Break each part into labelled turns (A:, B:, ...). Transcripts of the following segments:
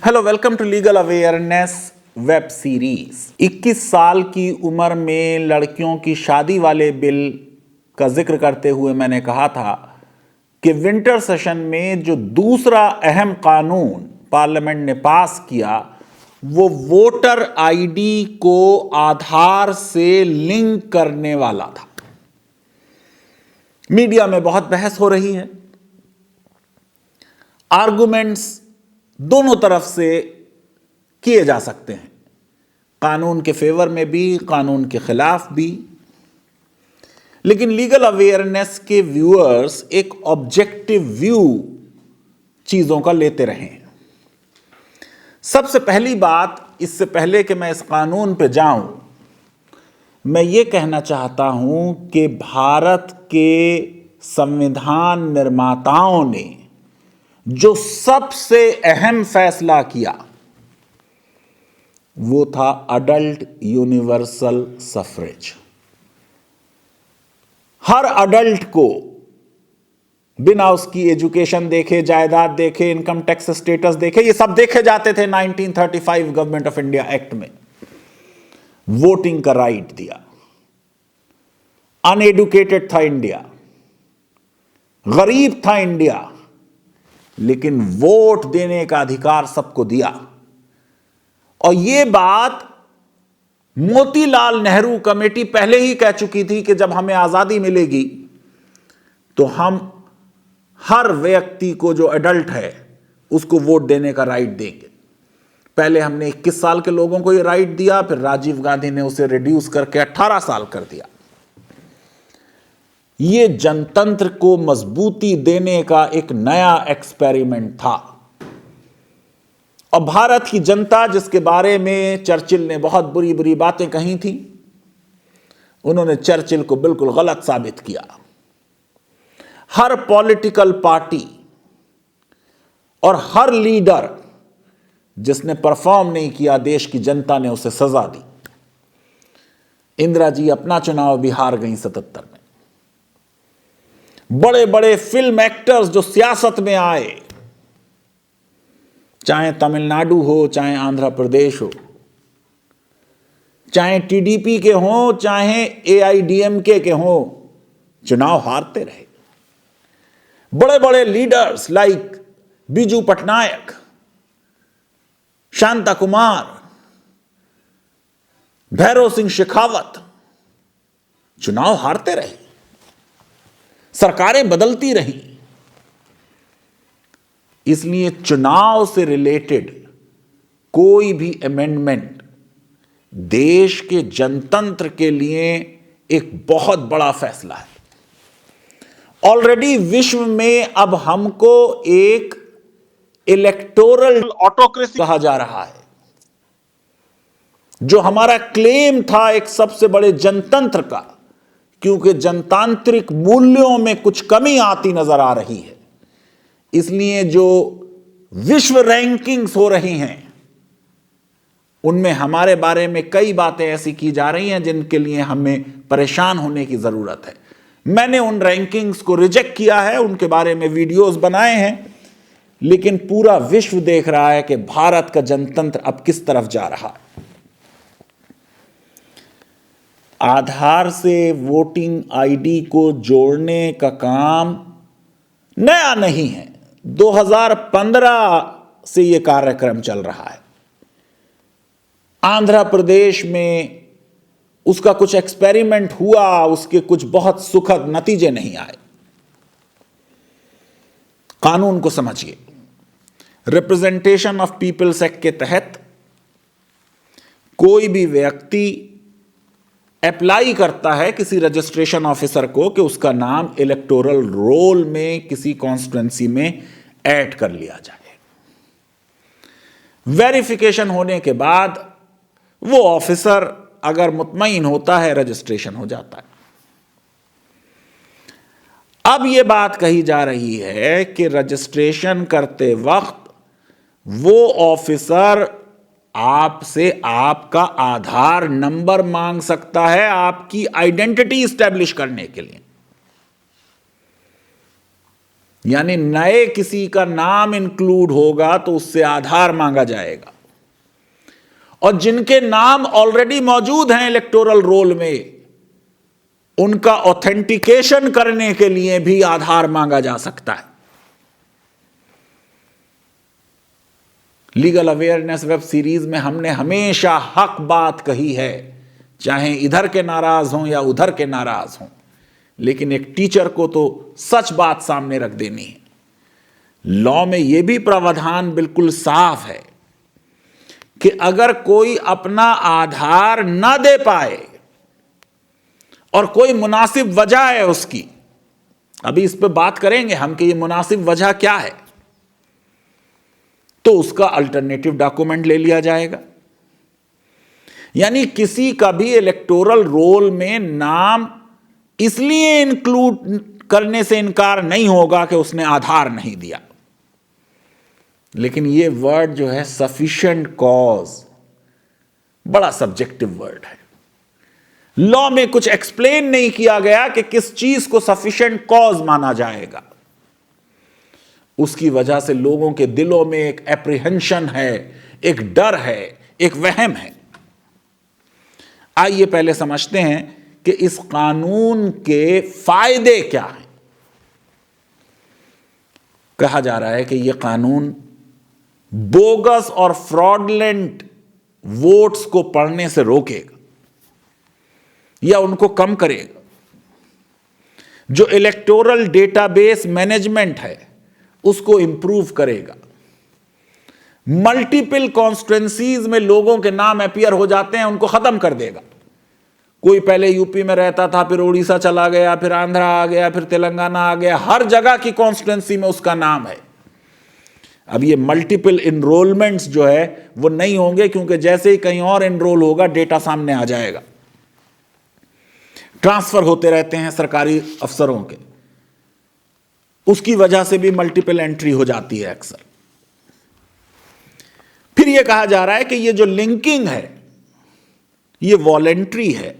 A: Hello, welcome to legal awareness web series. 21 साल की उम्र में लड़कियों की शादी वाले बिल का जिक्र करते हुए मैंने कहा था कि विंटर सेशन में जो दूसरा अहम कानून पार्लियामेंट ने पास किया वो वोटर आईडी को आधार से लिंक करने वाला था। मीडिया में बहुत बहस हो रही है, आर्गुमेंट्स दोनों तरफ से किए जा सकते हैं, कानून के फेवर में भी, कानून के खिलाफ भी। लेकिन लीगल अवेयरनेस के व्यूअर्स एक ऑब्जेक्टिव व्यू चीजों का लेते रहे हैं। सबसे पहली बात, इससे पहले कि मैं इस कानून पे जाऊं, मैं ये कहना चाहता हूं कि भारत के संविधान निर्माताओं ने जो सबसे अहम फैसला किया वो था अडल्ट यूनिवर्सल सफरेज। हर अडल्ट को बिना उसकी एजुकेशन देखे, जायदाद देखे, इनकम टैक्स स्टेटस देखे, ये सब देखे जाते थे 1935 गवर्नमेंट ऑफ इंडिया एक्ट में, वोटिंग का राइट दिया। अनएडुकेटेड था इंडिया, गरीब था इंडिया, लेकिन वोट देने का अधिकार सबको दिया। और यह बात मोतीलाल नेहरू कमेटी पहले ही कह चुकी थी कि जब हमें आजादी मिलेगी तो हम हर व्यक्ति को जो एडल्ट है उसको वोट देने का राइट देंगे। पहले हमने 21 साल के लोगों को यह राइट दिया, फिर राजीव गांधी ने उसे रिड्यूस करके 18 साल कर दिया। यह जनतंत्र को मजबूती देने का एक नया एक्सपेरिमेंट था। और भारत की जनता, जिसके बारे में चर्चिल ने बहुत बुरी बुरी बातें कही थी, उन्होंने चर्चिल को बिल्कुल गलत साबित किया। हर पॉलिटिकल पार्टी और हर लीडर जिसने परफॉर्म नहीं किया, देश की जनता ने उसे सजा दी। इंदिरा जी अपना चुनाव भी हार गई 77 में। बड़े बड़े फिल्म एक्टर्स जो सियासत में आए, चाहे तमिलनाडु हो, चाहे आंध्र प्रदेश हो, चाहे टीडीपी के हों, चाहे एआईडीएमके के हों, चुनाव हारते रहे। बड़े बड़े लीडर्स लाइक बीजू पटनायक, शांता कुमार, भैरव सिंह शेखावत चुनाव हारते रहे, सरकारें बदलती रही। इसलिए चुनाव से रिलेटेड कोई भी अमेंडमेंट देश के जनतंत्र के लिए एक बहुत बड़ा फैसला है। ऑलरेडी विश्व में अब हमको एक इलेक्टोरल ऑटोक्रेसी कहा जा रहा है। जो हमारा क्लेम था एक सबसे बड़े जनतंत्र का, क्योंकि जनतांत्रिक मूल्यों में कुछ कमी आती नजर आ रही है, इसलिए जो विश्व रैंकिंग्स हो रही हैं उनमें हमारे बारे में कई बातें ऐसी की जा रही हैं जिनके लिए हमें परेशान होने की जरूरत है। मैंने उन रैंकिंग्स को रिजेक्ट किया है, उनके बारे में वीडियोस बनाए हैं, लेकिन पूरा विश्व देख रहा है कि भारत का जनतंत्र अब किस तरफ जा रहा है। आधार से वोटिंग आईडी को जोड़ने का काम नया नहीं है, 2015 से यह कार्यक्रम चल रहा है। आंध्र प्रदेश में उसका कुछ एक्सपेरिमेंट हुआ, उसके कुछ बहुत सुखद नतीजे नहीं आए। कानून को समझिए। रिप्रेजेंटेशन ऑफ पीपल्स एक्ट के तहत कोई भी व्यक्ति अप्लाई करता है किसी रजिस्ट्रेशन ऑफिसर को कि उसका नाम इलेक्टोरल रोल में किसी कॉन्स्टिट्यूएंसी में ऐड कर लिया जाए। वेरिफिकेशन होने के बाद वो ऑफिसर अगर मुतमईन होता है, रजिस्ट्रेशन हो जाता है। अब यह बात कही जा रही है कि रजिस्ट्रेशन करते वक्त वो ऑफिसर आपसे आपका आधार नंबर मांग सकता है आपकी आइडेंटिटी एस्टेब्लिश करने के लिए। यानी नए किसी का नाम इंक्लूड होगा तो उससे आधार मांगा जाएगा, और जिनके नाम ऑलरेडी मौजूद हैं इलेक्टोरल रोल में, उनका ऑथेंटिकेशन करने के लिए भी आधार मांगा जा सकता है। लीगल अवेयरनेस वेब सीरीज में हमने हमेशा हक बात कही है, चाहे इधर के नाराज हों या उधर के नाराज हों, लेकिन एक टीचर को तो सच बात सामने रख देनी है। लॉ में यह भी प्रावधान बिल्कुल साफ है कि अगर कोई अपना आधार ना दे पाए और कोई मुनासिब वजह है उसकी, अभी इस पे बात करेंगे हम कि ये मुनासिब वजह क्या है, तो उसका अल्टरनेटिव डॉक्यूमेंट ले लिया जाएगा। यानी किसी का भी इलेक्टोरल रोल में नाम इसलिए इंक्लूड करने से इनकार नहीं होगा कि उसने आधार नहीं दिया। लेकिन यह वर्ड जो है सफिशिएंट कॉज, बड़ा सब्जेक्टिव वर्ड है। लॉ में कुछ एक्सप्लेन नहीं किया गया कि किस चीज को सफिशिएंट कॉज माना जाएगा। उसकी वजह से लोगों के दिलों में एक एप्रीहेंशन है, एक डर है, एक वहम है। आइए पहले समझते हैं कि इस कानून के फायदे क्या हैं। कहा जा रहा है कि यह कानून बोगस और फ्रॉडलेंट वोट्स को पढ़ने से रोकेगा या उनको कम करेगा। जो इलेक्टोरल डेटाबेस मैनेजमेंट है उसको इंप्रूव करेगा। मल्टीपल कॉन्स्टिट्यूएंसीज में लोगों के नाम अपीयर हो जाते हैं, उनको खत्म कर देगा। कोई पहले यूपी में रहता था, फिर उड़ीसा चला गया, फिर आंध्रा आ गया, फिर तेलंगाना आ गया, हर जगह की कॉन्स्टिट्यूएंसी में उसका नाम है। अब ये मल्टीपल इनरोलमेंट्स जो है वो नहीं होंगे, क्योंकि जैसे ही कहीं और इनरोल होगा डेटा सामने आ जाएगा। ट्रांसफर होते रहते हैं सरकारी अफसरों के, उसकी वजह से भी मल्टीपल एंट्री हो जाती है अक्सर। फिर यह कहा जा रहा है कि ये जो लिंकिंग है ये वॉलेंट्री है,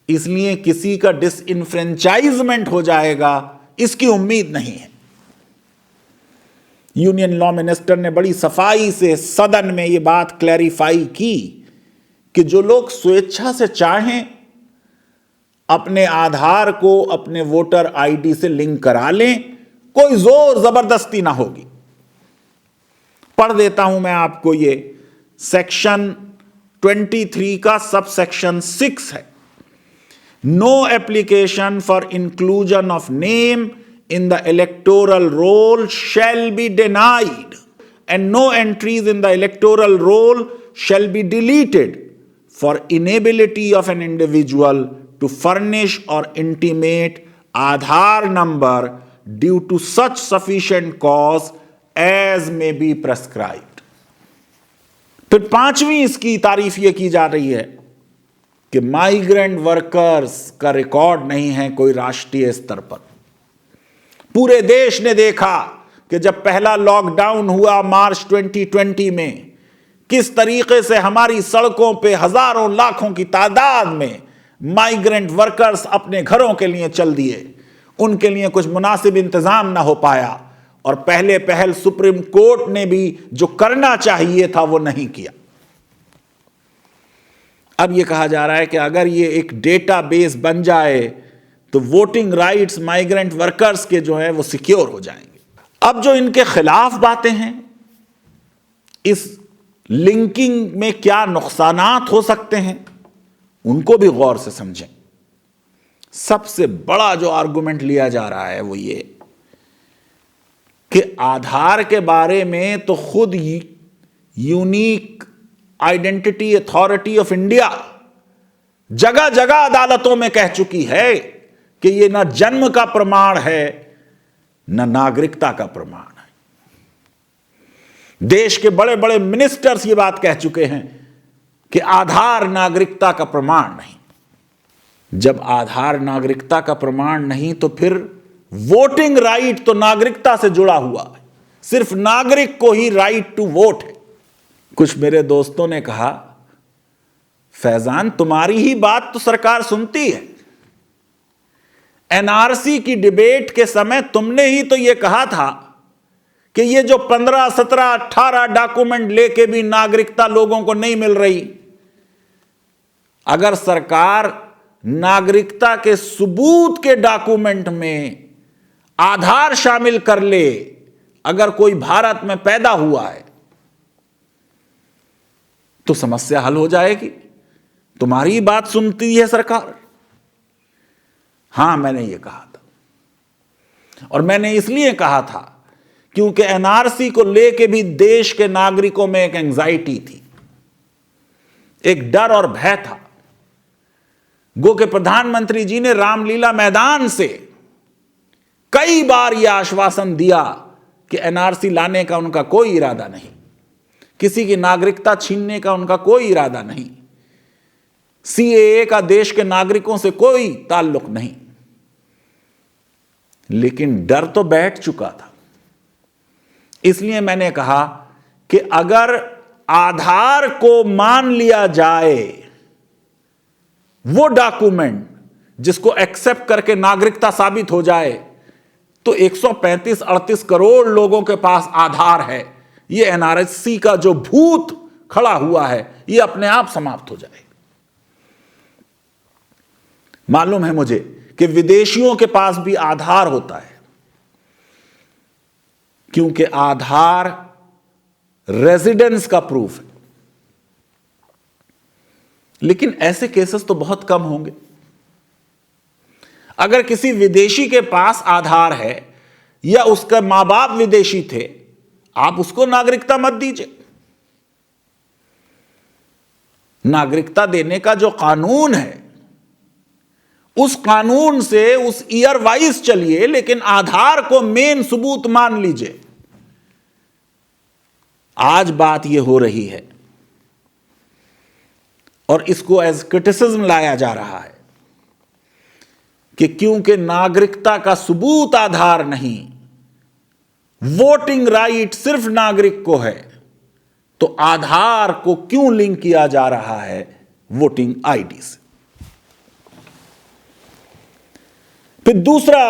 A: इसलिए किसी का डिसइनफ्रेंचाइजमेंट हो जाएगा इसकी उम्मीद नहीं है। यूनियन लॉ मिनिस्टर ने बड़ी सफाई से सदन में यह बात क्लैरिफाई की कि जो लोग स्वेच्छा से चाहें अपने आधार को अपने वोटर आईडी से लिंक करा लें, कोई जोर जबरदस्ती ना होगी। पढ़ देता हूं मैं आपको, ये सेक्शन 23 का सब सेक्शन 6 है। No application for inclusion of name in the electoral roll shall be denied, and no entries in the electoral roll shall be deleted for inability of an individual to furnish or intimate Aadhaar number due to such sufficient cause as may be prescribed. फिर पांचवी इसकी तारीफ यह की जा रही है कि माइग्रेंट वर्कर्स का रिकॉर्ड नहीं है कोई राष्ट्रीय स्तर पर। पूरे देश ने देखा कि जब पहला लॉकडाउन हुआ मार्च 2020 में, किस तरीके से हमारी सड़कों पे हजारों लाखों की तादाद में माइग्रेंट वर्कर्स अपने घरों के लिए चल दिए। उनके लिए कुछ मुनासिब इंतजाम ना हो पाया, और पहले पहल सुप्रीम कोर्ट ने भी जो करना चाहिए था वो नहीं किया। अब यह कहा जा रहा है कि अगर ये एक डेटाबेस बन जाए तो वोटिंग राइट्स माइग्रेंट वर्कर्स के जो है वो सिक्योर हो जाएंगे। अब जो इनके खिलाफ बातें हैं, इस लिंकिंग में क्या नुकसानात हो सकते हैं, उनको भी गौर से समझें। सबसे बड़ा जो आर्गुमेंट लिया जा रहा है वो ये कि आधार के बारे में तो खुद unique identity authority of India जगह जगह अदालतों में कह चुकी है कि यह ना जन्म का प्रमाण है ना नागरिकता का प्रमाण है। देश के बड़े बड़े मिनिस्टर्स ये बात कह चुके हैं कि आधार नागरिकता का प्रमाण नहीं। जब आधार नागरिकता का प्रमाण नहीं तो फिर वोटिंग राइट तो नागरिकता से जुड़ा हुआ है, सिर्फ नागरिक को ही राइट टू वोट है। कुछ मेरे दोस्तों ने कहा, फैजान तुम्हारी ही बात तो सरकार सुनती है, एनआरसी की डिबेट के समय तुमने ही तो यह कहा था कि ये जो 15, 17, 18 डॉक्यूमेंट लेके भी नागरिकता लोगों को नहीं मिल रही। अगर सरकार नागरिकता के सबूत के डॉक्यूमेंट में आधार शामिल कर ले, अगर कोई भारत में पैदा हुआ है तो समस्या हल हो जाएगी। तुम्हारी बात सुनती है सरकार। हां, मैंने यह कहा था, और मैंने इसलिए कहा था क्योंकि एनआरसी को लेके भी देश के नागरिकों में एक एंजाइटी थी, एक डर और भय था। गो के प्रधानमंत्री जी ने रामलीला मैदान से कई बार यह आश्वासन दिया कि एनआरसी लाने का उनका कोई इरादा नहीं, किसी की नागरिकता छीनने का उनका कोई इरादा नहीं, सीएए का देश के नागरिकों से कोई ताल्लुक नहीं। लेकिन डर तो बैठ चुका था। इसलिए मैंने कहा कि अगर आधार को मान लिया जाए, वो डॉक्यूमेंट जिसको एक्सेप्ट करके नागरिकता साबित हो जाए, तो 135-38 करोड़ लोगों के पास आधार है। ये एनआरसी का जो भूत खड़ा हुआ है, ये अपने आप समाप्त हो जाए। मालूम है मुझे कि विदेशियों के पास भी आधार होता है, क्योंकि आधार रेजिडेंस का प्रूफ है। लेकिन ऐसे केसेस तो बहुत कम होंगे। अगर किसी विदेशी के पास आधार है या उसका मां बाप विदेशी थे, आप उसको नागरिकता मत दीजिए। नागरिकता देने का जो कानून है, उस कानून से उस ईयर वाइज चलिए, लेकिन आधार को मेन सबूत मान लीजिए। आज बात यह हो रही है और इसको एज क्रिटिसिज्म लाया जा रहा है कि क्योंकि नागरिकता का सबूत आधार नहीं, वोटिंग राइट सिर्फ नागरिक को है, तो आधार को क्यों लिंक किया जा रहा है वोटिंग आईडी से। फिर दूसरा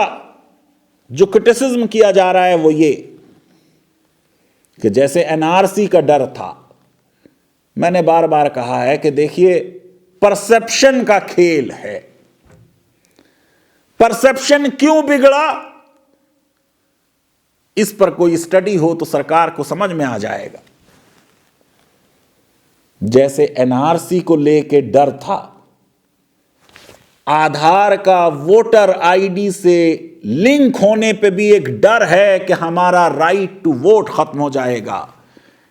A: जो क्रिटिसिज्म किया जा रहा है वो ये कि जैसे एनआरसी का डर था। मैंने बार बार कहा है कि देखिए, परसेप्शन का खेल है। परसेप्शन क्यों बिगड़ा, इस पर कोई स्टडी हो तो सरकार को समझ में आ जाएगा। जैसे एनआरसी को लेके डर था, आधार का वोटर आईडी से लिंक होने पे भी एक डर है कि हमारा राइट टू वोट खत्म हो जाएगा,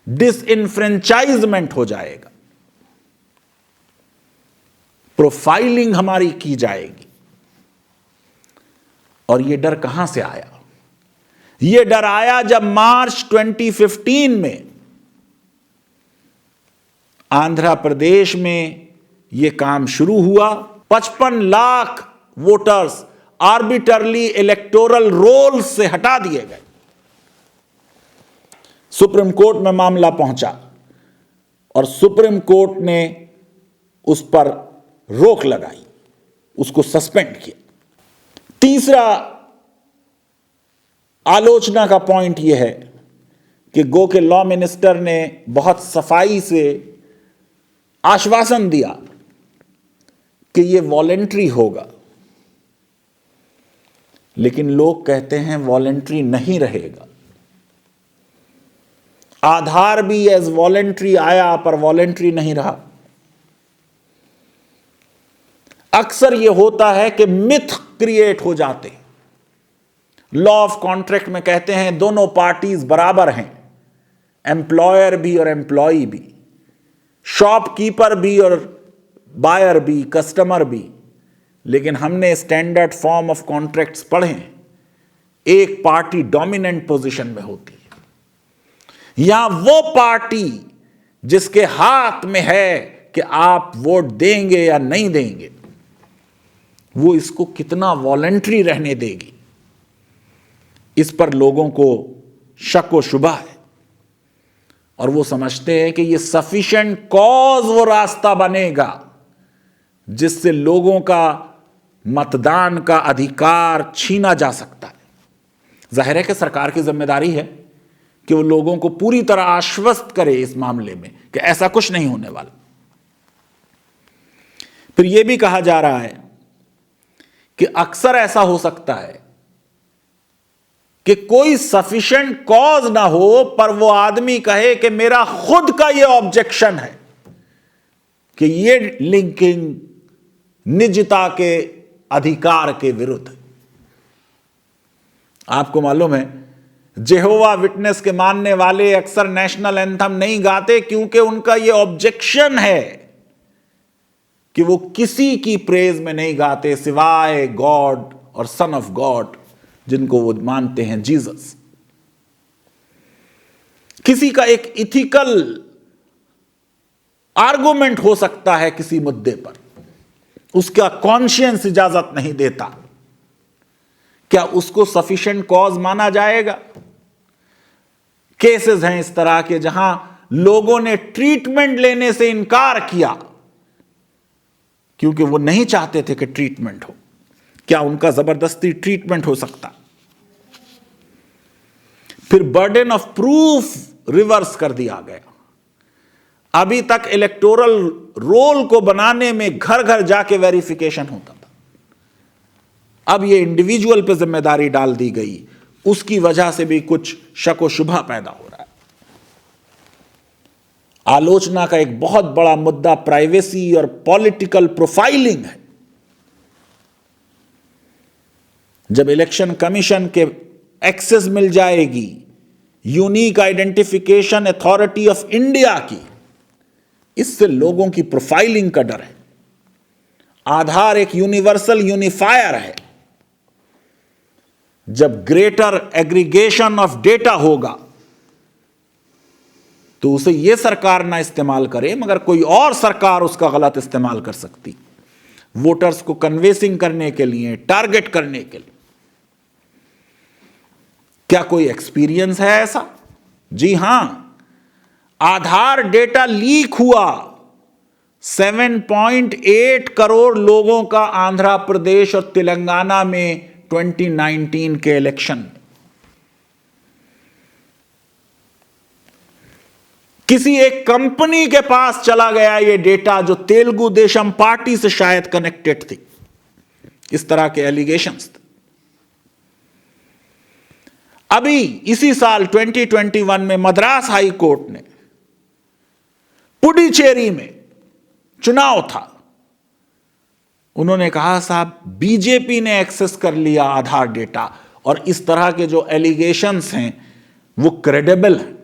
A: डिसइनफ्रेंचाइजमेंट हो जाएगा, प्रोफाइलिंग हमारी की जाएगी। और यह डर कहां से आया? यह डर आया जब मार्च 2015 में आंध्र प्रदेश में यह काम शुरू हुआ। 55 लाख वोटर्स आर्बिटरली इलेक्टोरल रोल से हटा दिए गए। सुप्रीम कोर्ट में मामला पहुंचा और सुप्रीम कोर्ट ने उस पर रोक लगाई, उसको सस्पेंड किया। तीसरा आलोचना का पॉइंट यह है कि गो के लॉ मिनिस्टर ने बहुत सफाई से आश्वासन दिया कि यह वॉलेंट्री होगा, लेकिन लोग कहते हैं वॉलेंट्री नहीं रहेगा। आधार भी एज वॉलेंट्री आया पर वॉलेंट्री नहीं रहा। अक्सर यह होता है कि मिथ क्रिएट हो जाते हैं। लॉ ऑफ कॉन्ट्रैक्ट में कहते हैं दोनों पार्टीज बराबर हैं, एम्प्लॉयर भी और एम्प्लॉई भी, शॉपकीपर भी और बायर भी, कस्टमर भी। लेकिन हमने स्टैंडर्ड फॉर्म ऑफ कॉन्ट्रैक्ट्स पढ़े हैं, एक पार्टी डोमिनेंट पोजीशन में होती है। यहां वो पार्टी जिसके हाथ में है कि आप वोट देंगे या नहीं देंगे, वो इसको कितना वॉलंटरी रहने देगी, इस पर लोगों को शक व शुबा है। और वो समझते हैं कि ये सफिशिएंट कॉज वो रास्ता बनेगा जिससे लोगों का मतदान का अधिकार छीना जा सकता है। जाहिर है कि सरकार की जिम्मेदारी है कि वो लोगों को पूरी तरह आश्वस्त करे इस मामले में कि ऐसा कुछ नहीं होने वाला। फिर यह भी कहा जा रहा है कि अक्सर ऐसा हो सकता है कि कोई सफिशिएंट कॉज ना हो, पर वो आदमी कहे कि मेरा खुद का ये ऑब्जेक्शन है कि ये लिंकिंग निजता के अधिकार के विरुद्ध है। आपको मालूम है, जेहोवा विटनेस के मानने वाले अक्सर नेशनल एंथम नहीं गाते क्योंकि उनका यह ऑब्जेक्शन है कि वो किसी की प्रेज में नहीं गाते सिवाय गॉड और सन ऑफ गॉड, जिनको वो मानते हैं जीसस। किसी का एक इथिकल आर्गुमेंट हो सकता है किसी मुद्दे पर, उसका कॉन्शियंस इजाजत नहीं देता, क्या उसको सफिशिएंट कॉज माना जाएगा? केसेस हैं इस तरह के जहां लोगों ने ट्रीटमेंट लेने से इनकार किया क्योंकि वो नहीं चाहते थे कि ट्रीटमेंट हो। क्या उनका जबरदस्ती ट्रीटमेंट हो सकता? फिर बर्डन ऑफ प्रूफ रिवर्स कर दिया गया। अभी तक इलेक्टोरल रोल को बनाने में घर घर जाके वेरिफिकेशन होता था, अब ये इंडिविजुअल पे जिम्मेदारी डाल दी गई। उसकी वजह से भी कुछ शक व शुबा पैदा हो रहा है। आलोचना का एक बहुत बड़ा मुद्दा प्राइवेसी और पॉलिटिकल प्रोफाइलिंग है। जब इलेक्शन कमीशन के एक्सेस मिल जाएगी unique identification authority of India की, इससे लोगों की प्रोफाइलिंग का डर है। आधार एक यूनिवर्सल यूनिफायर है। जब ग्रेटर एग्रीगेशन ऑफ डेटा होगा तो उसे यह सरकार ना इस्तेमाल करे मगर कोई और सरकार उसका गलत इस्तेमाल कर सकती, वोटर्स को कन्वेंसिंग करने के लिए, टारगेट करने के लिए। क्या कोई एक्सपीरियंस है ऐसा? जी हां, आधार डेटा लीक हुआ 7.8 करोड़ लोगों का आंध्र प्रदेश और तेलंगाना में 2019 के इलेक्शन में। किसी एक कंपनी के पास चला गया यह डेटा जो तेलुगु देशम पार्टी से शायद कनेक्टेड थी। इस तरह के एलिगेशंस थे। अभी इसी साल 2021 में मद्रास हाई कोर्ट ने पुडुचेरी में चुनाव था, उन्होंने कहा साहब बीजेपी ने एक्सेस कर लिया आधार डेटा और इस तरह के जो एलिगेशंस हैं वो क्रेडिबल हैं।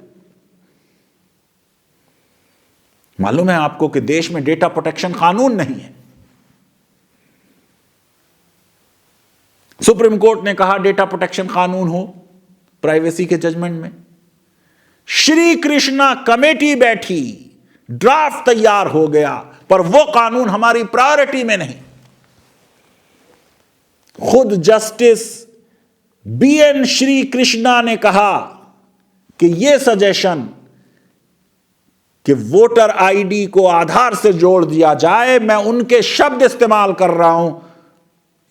A: मालूम है आपको कि देश में डेटा प्रोटेक्शन कानून नहीं है। सुप्रीम कोर्ट ने कहा डेटा प्रोटेक्शन कानून हो प्राइवेसी के जजमेंट में। श्री कृष्णा कमेटी बैठी, ड्राफ्ट तैयार हो गया, पर वो कानून हमारी प्रायोरिटी में नहीं। खुद जस्टिस बीएन श्री कृष्णा ने कहा कि यह सजेशन कि वोटर आईडी को आधार से जोड़ दिया जाए, मैं उनके शब्द इस्तेमाल कर रहा हूं,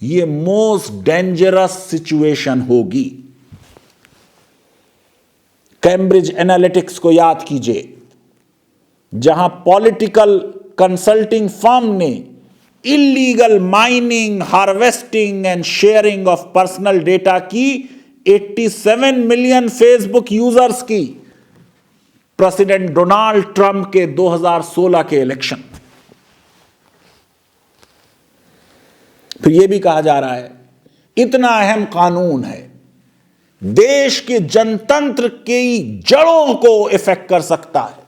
A: यह मोस्ट डेंजरस सिचुएशन होगी। कैम्ब्रिज एनालिटिक्स को याद कीजिए, जहां पॉलिटिकल कंसल्टिंग फर्म ने illegal mining, harvesting and sharing of personal data की 87 मिलियन फेसबुक यूजर्स की प्रेसिडेंट डोनाल्ड ट्रंप के 2016 के इलेक्शन। फिर यह भी कहा जा रहा है इतना अहम कानून है, देश के जनतंत्र की जड़ों को इफेक्ट कर सकता है,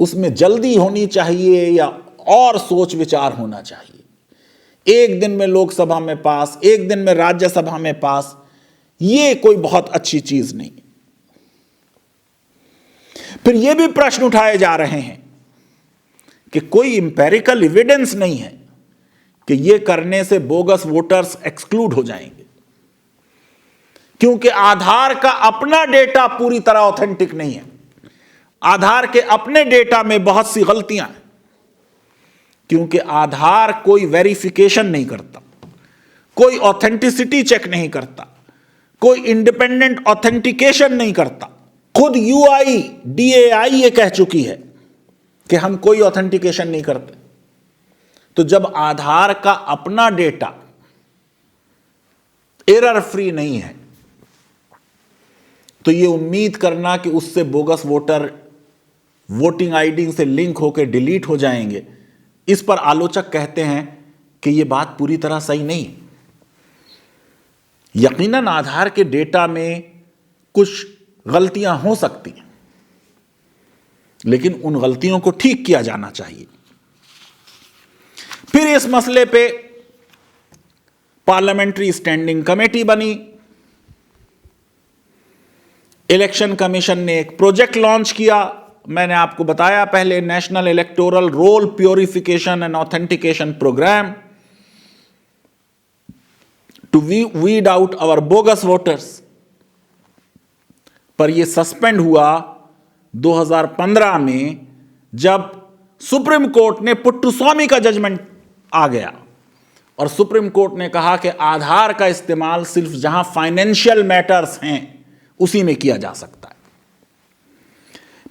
A: उसमें जल्दी होनी चाहिए या और सोच विचार होना चाहिए। एक दिन में लोकसभा में पास, एक दिन में राज्यसभा में पास, यह कोई बहुत अच्छी चीज नहीं। फिर यह भी प्रश्न उठाए जा रहे हैं कि कोई इंपेरिकल एविडेंस नहीं है कि यह करने से बोगस वोटर्स एक्सक्लूड हो जाएंगे, क्योंकि आधार का अपना डेटा पूरी तरह ऑथेंटिक नहीं है। आधार के अपने डेटा में बहुत सी गलतियां हैं। क्योंकि आधार कोई वेरिफिकेशन नहीं करता, कोई ऑथेंटिसिटी चेक नहीं करता, कोई इंडिपेंडेंट ऑथेंटिकेशन नहीं करता। खुद यूआई DAI ये कह चुकी है कि हम कोई ऑथेंटिकेशन नहीं करते। तो जब आधार का अपना डेटा एरर फ्री नहीं है, तो ये उम्मीद करना कि उससे बोगस वोटर वोटिंग आईडी से लिंक होकर डिलीट हो जाएंगे, इस पर आलोचक कहते हैं कि यह बात पूरी तरह सही नहीं है। यकीनन आधार के डेटा में कुछ गलतियां हो सकती हैं, लेकिन उन गलतियों को ठीक किया जाना चाहिए। फिर इस मसले पे पार्लियामेंट्री स्टैंडिंग कमेटी बनी। इलेक्शन कमीशन ने एक प्रोजेक्ट लॉन्च किया, मैंने आपको बताया पहले, national electoral roll purification and authentication programme to weed out our bogus voters. पर यह सस्पेंड हुआ 2015 में, जब सुप्रीम कोर्ट ने पुट्टुस्वामी का जजमेंट आ गया और सुप्रीम कोर्ट ने कहा कि आधार का इस्तेमाल सिर्फ जहां फाइनेंशियल मैटर्स हैं उसी में किया जा सकता है।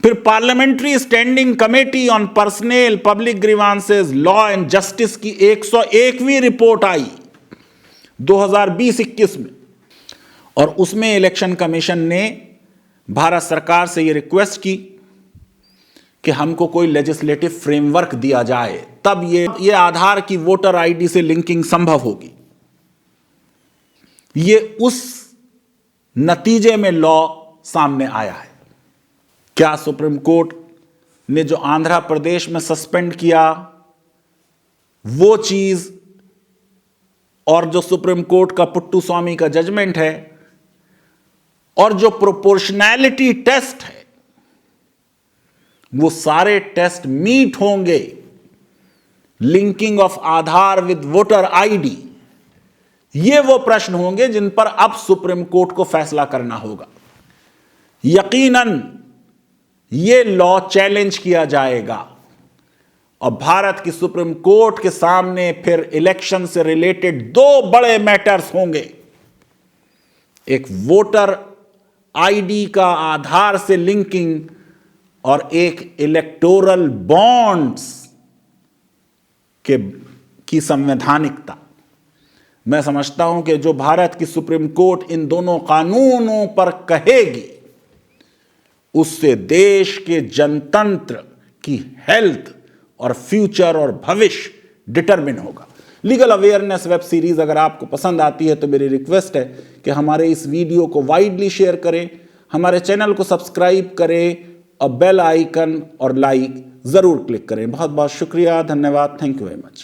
A: फिर parliamentary standing committee on personnel public grievances law and justice की 101वीं रिपोर्ट आई 2020-21 में, और उसमें इलेक्शन कमीशन ने भारत सरकार से यह रिक्वेस्ट की कि हमको कोई लेजिस्लेटिव फ्रेमवर्क दिया जाए, तब ये आधार की वोटर आईडी से लिंकिंग संभव होगी। ये उस नतीजे में लॉ सामने आया है। क्या सुप्रीम कोर्ट ने जो आंध्र प्रदेश में सस्पेंड किया वो चीज और जो सुप्रीम कोर्ट का पुट्टुस्वामी का जजमेंट है और जो प्रोपोर्शनैलिटी टेस्ट है, वो सारे टेस्ट मीट होंगे linking of Aadhaar with voter ID? ये वो प्रश्न होंगे जिन पर अब सुप्रीम कोर्ट को फैसला करना होगा। यकीनन ये लॉ चैलेंज किया जाएगा और भारत की सुप्रीम कोर्ट के सामने फिर इलेक्शन से रिलेटेड दो बड़े मैटर्स होंगे, एक वोटर आईडी का आधार से लिंकिंग और एक इलेक्टोरल बॉन्ड्स की संवैधानिकता। मैं समझता हूं कि जो भारत की सुप्रीम कोर्ट इन दोनों कानूनों पर कहेगी, उससे देश के जनतंत्र की हेल्थ और फ्यूचर और भविष्य डिटरमिन होगा। लीगल अवेयरनेस वेब सीरीज अगर आपको पसंद आती है तो मेरी रिक्वेस्ट है कि हमारे इस वीडियो को वाइडली शेयर करें, हमारे चैनल को सब्सक्राइब करें और बेल आइकन और लाइक जरूर क्लिक करें। बहुत बहुत शुक्रिया, धन्यवाद, थैंक यू वेरी मच।